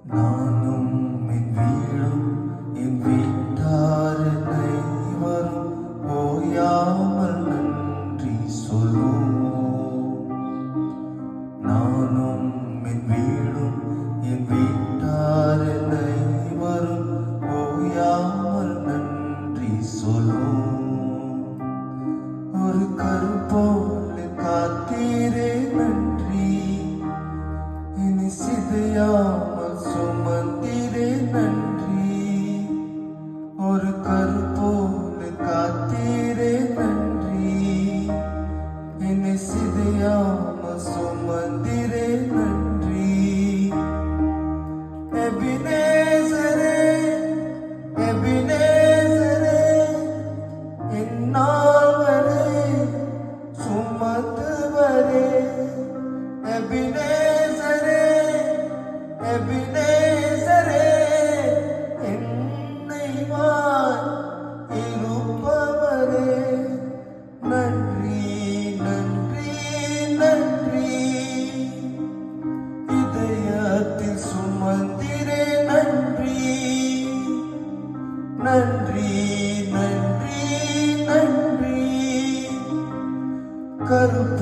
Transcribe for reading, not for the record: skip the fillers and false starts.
நானும் என் வீடும் என் வீட்டார் அனைவரும் ஓயாமல் நன்றி சொல்லுவோம். நானும் என் வீடும் என் வீட்டார் அனைவரும் ஓயாமல் நன்றி சொல்லுவோம். ஒரு கருப்போல காத்தீரே நன்றி, இனி சிதையாமல் சுமந்தீரே நன்றி. ஒரு கருப்போல காத்தீரே நன்றி, இனி சிதையாமல் சுமந்தீரே நன்றி. எபினேசரே எபினேசரே, என்னால் வரை சுமந்தவரே. எபினேசரே எபினேசரே, என்னை இருப்பவரே. நன்றி நன்றி நன்றி, இதயத்தில் சுமந்திரே நன்றி. நன்றி நன்றி நன்றி, கருப்பு